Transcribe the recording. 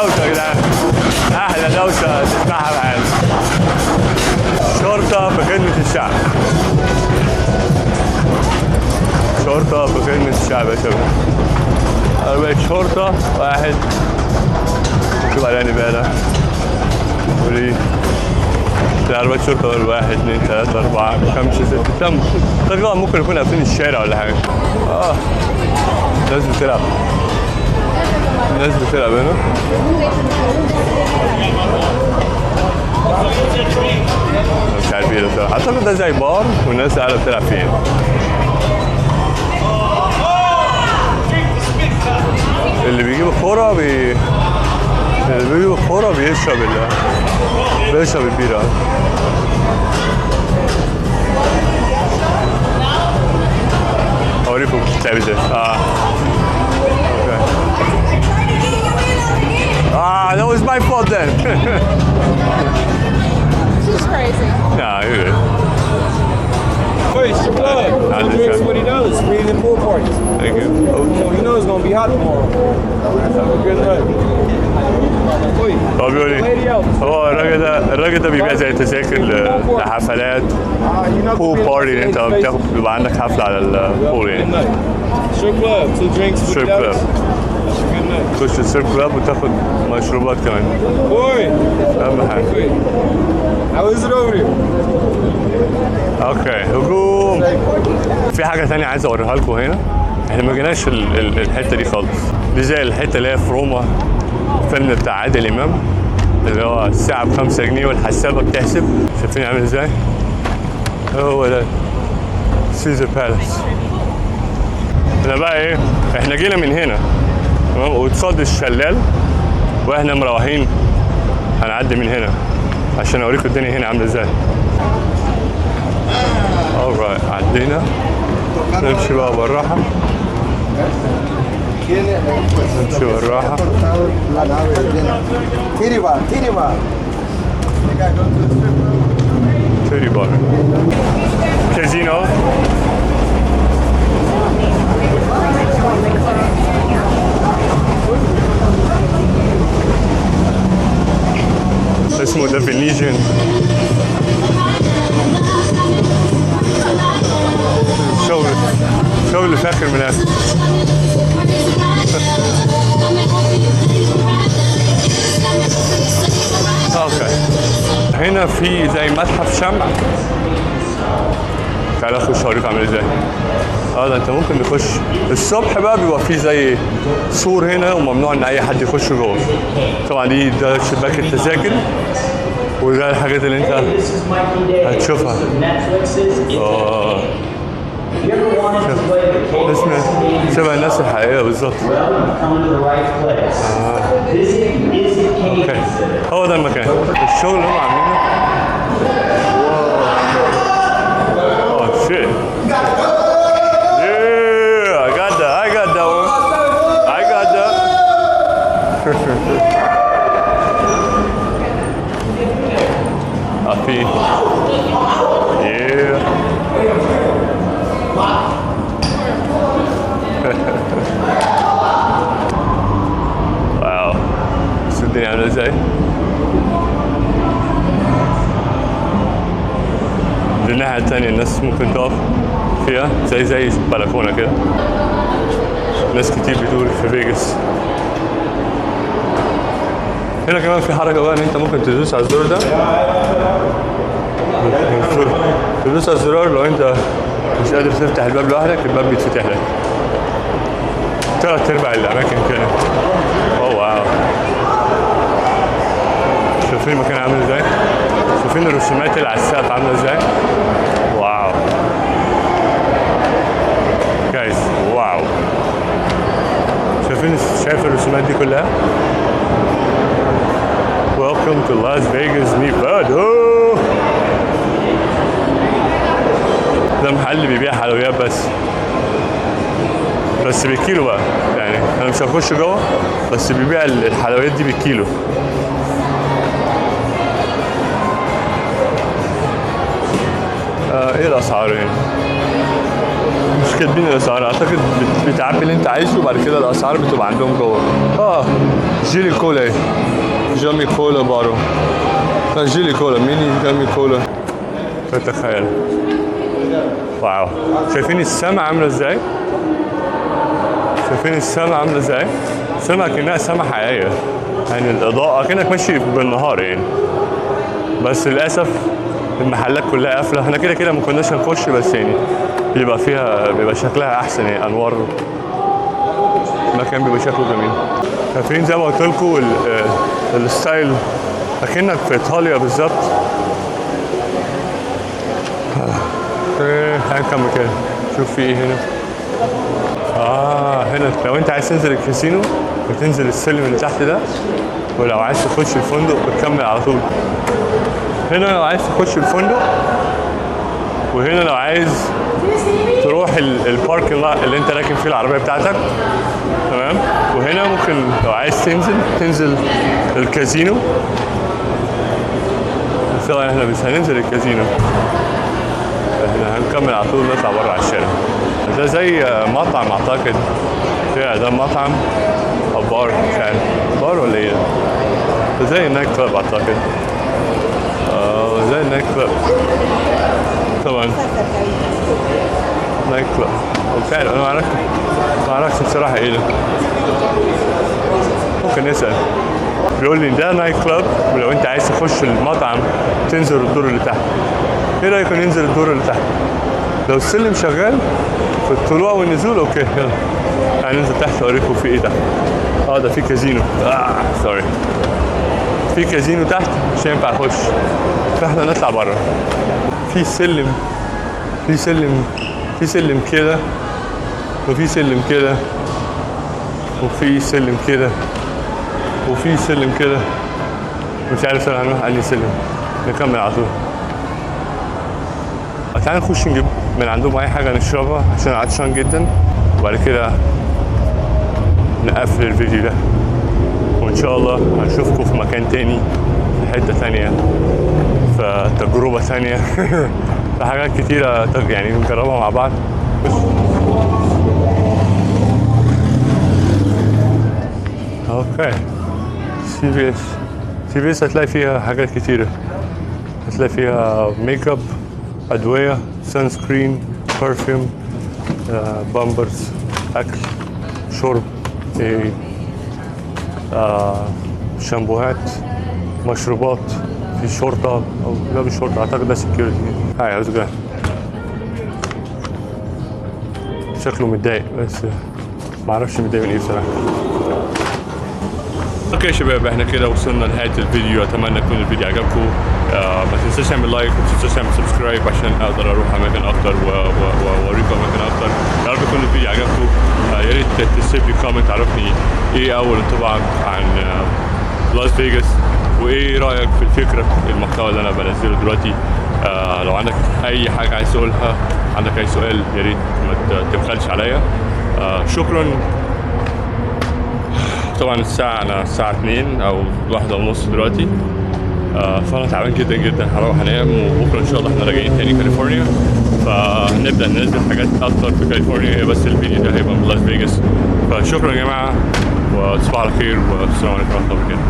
دوشة يا جدعان، أحلى دوشة تسمعها في حياتك. شرطة في خدمة الشعب. شرطة في خدمة الشعب يا شباب. عربية شرطة واحد، شوف عليها نبالة وليه عربية شرطة واحد اثنين ثلاثة أربعة خمسة ستة تقريبا ممكن يكون قافلين الشارع ولا حاجة. الناس بتلعب، الناس بتلعب هنا. مش عارف ايه ده بصراحة، أعتقد ده زي بار والناس قاعدة بتلعب فيه. اللي بيجيب الكورة اللي بيجيب الكورة بيشرب البيرة. أوريكم بتلعب ازاي. That was my fault then. She's crazy. Nah, you're good. Wait, it's your blood. He drinks what he does. Reading pool parties. Thank you. So he knows it's gonna be hot tomorrow. Have a good night. هو بيقول ايه؟ هو الراجل ده بيبيع زي تذاكر لحفلات بول بارتي. انت بيبقى عندك حفله على البول يعني. Strip club, 2 drinks. ستريب كلاب. تخش الستريب كلاب وتاخد مشروبات كمان. Boy, اهم حاجه. how is it over here? اوكي هجوم. في حاجه تانية عايز اوريها لكم هنا. احنا ما جيناش الحته دي خالص. دي زي الحته اللي هي في روما، الفيلم بتاع عادل امام اللي هو الساعه ب5 جنيه والحسابه بتحسب. شايفين عامل ازاي؟ هو ده سيزر بالاس. احنا بقى ايه؟ احنا جينا من هنا تمام وتصاد الشلال واحنا مروحين هنعدي من هنا عشان اوريكم الدنيا هنا عامله ازاي. عدينا نمشي بقى بالراحه، نمشي بالراحه. تيري بار كازينو. اسمه ذا فينيزيان. شغل فاخر من الاخر. اوكي هنا في زي متحف شمع. تعالى اخش اوريك عامل ازاي. ده انت ممكن تخش الصبح بقى، بيبقى فيه زي سور هنا وممنوع ان اي حد يخش جوه. طبعا ده شباك التذاكر وده الحاجات اللي انت هتشوفها. اسمه شبه الناس الحقيقية بالظبط. اوكي هو ده المكان. الشغل اللي هم عاملينه. اوه شيت. Yeah, I got that one. I got that. Happy. Yeah. واو شوف الدنيا عامله ازاي. دي الناحية التانية الناس ممكن تقف فيها زي بلكونة كده. ناس كتير بتدور في فيجاس. هنا كمان في حركة بقى ان انت ممكن تدوس على الزرار ده. تدوس على الزرار لو انت مش قادر تفتح الباب لوحدك، الباب بيتفتح لك. 3/4 الأماكن كده. أوه واو. شايفين المكان عامل ازاي؟ شايفين الرسومات اللي على السقف عاملة ازاي؟ واو. جايز واو. شايف الرسومات دي كلها؟ Welcome to Las Vegas, Nevada. ده محل بيبيع حلويات بس بالكيلو بقى. يعني انا مش هخش جوه، بس بيبيع الحلويات دي بالكيلو. ايه الاسعار هنا؟ مش كاتبين الاسعار، اعتقد بتعبي اللي انت عايزه وبعد كده الاسعار بتبقى عندهم جوه. جيلي كولا ايه، جامي كولا بارو، جيلي كولا ميني جامي كولا. تتخيل واو، شايفين السما عامله ازاي؟ شايفين السما عامله ازاي؟ السما كأنها سما حقيقيه، يعني الاضاءه كأنك ماشي بالنهار يعني. بس للاسف المحلات كلها قافله، احنا كده كده ما كناش هنخش، بس يعني بيبقى شكلها احسن يعني، انوار المكان بيبقى شكله جميل. شايفين زي ما قلت لكم الستايل اكنك في ايطاليا بالظبط. هنكمل كده، شوف في ايه هنا. هنا لو انت عايز تنزل الكاسينو بتنزل السلم اللي تحت ده، ولو عايز تخش الفندق بتكمل على طول. هنا لو عايز تخش الفندق، وهنا لو عايز تروح البارك اللي انت راكن فيه العربيه بتاعتك، تمام. وهنا ممكن لو عايز تنزل الكازينو. بس احنا مش هننزل الكازينو، احنا هنكمل على طول نطلع بره على الشارع. ده زي مطعم اعتقد، ده مطعم او بار، مش عارف بار ولا ايه. ده زي النايت كلاب اعتقد، زي النايت كلاب طبعا، نايت كلاب او فعلا انا ما اعرفش بصراحه ايه ده. ممكن نسال. بيقول لي ده نايت كلاب، ولو انت عايز تخش المطعم تنزل الدور اللي تحت. ايه رايك ننزل الدور اللي تحت؟ لو السلم شغال في الطلوع والنزول اوكي يلا هننزل تحت اوريكم في ايه تحت. ده في كازينو، سوري، في كازينو تحت مش هينفع اخش، فاحنا نطلع بره. في سلم كده، وفي سلم كده، وفي سلم كده، وفي سلم كده، مش عارف انا هنروح انهي سلم. نكمل على طول. تعالى نخش نجيب من عندهم اي حاجه نشربها عشان عطشان جدا، وبعد كده نقفل الفيديو ده، وان شاء الله هنشوفكم في مكان تاني، في حته تانيه، في تجربه تانيه. في حاجات كتيره يعني نجربها مع بعض. اوكي، سي في اس هتلاقي فيها حاجات كتيره، هتلاقي فيها ميك اب، ادويه، سان سكرين، برفيوم، بامبرز، اكل، شرب، شامبوهات، مشروبات، في شرطه او لا مش شرطه اعتقد ده سكيورتي. هاي عاوز جاي شكله متضايق، بس ما اعرفش متضايق من ايه بصراحه. اوكي يا شباب، احنا كده وصلنا لنهايه الفيديو. اتمنى يكون الفيديو عجبكم. ما تنساش تعمل لايك، وما تنساش تعمل سبسكرايب عشان اقدر اروح اماكن اكتر واوريكم اماكن اكتر. يا رب يكون الفيديو عجبكم. يا ريت تسيب لي كومنت عرفني ايه اول انطباعك عن لاس فيجاس، وايه رايك في الفكره في المحتوى اللي انا بنزله دلوقتي. لو عندك اي حاجه عايز تقولها، عندك اي سؤال، يا ريت ما تبخلش عليا. شكرا. طبعا الساعة 2 أو 1:30 دلوقتي، فأنا تعبان جدا جدا، هروح أنام، وبكرة إن شاء الله إحنا راجعين تاني كاليفورنيا، فهنبدأ ننزل حاجات أكتر في كاليفورنيا. هي بس الفيديو ده هيبقى من لاس فيجاس. فشكرا يا جماعة، وتصبحوا على خير، والسلام عليكم ورحمة الله وبركاته.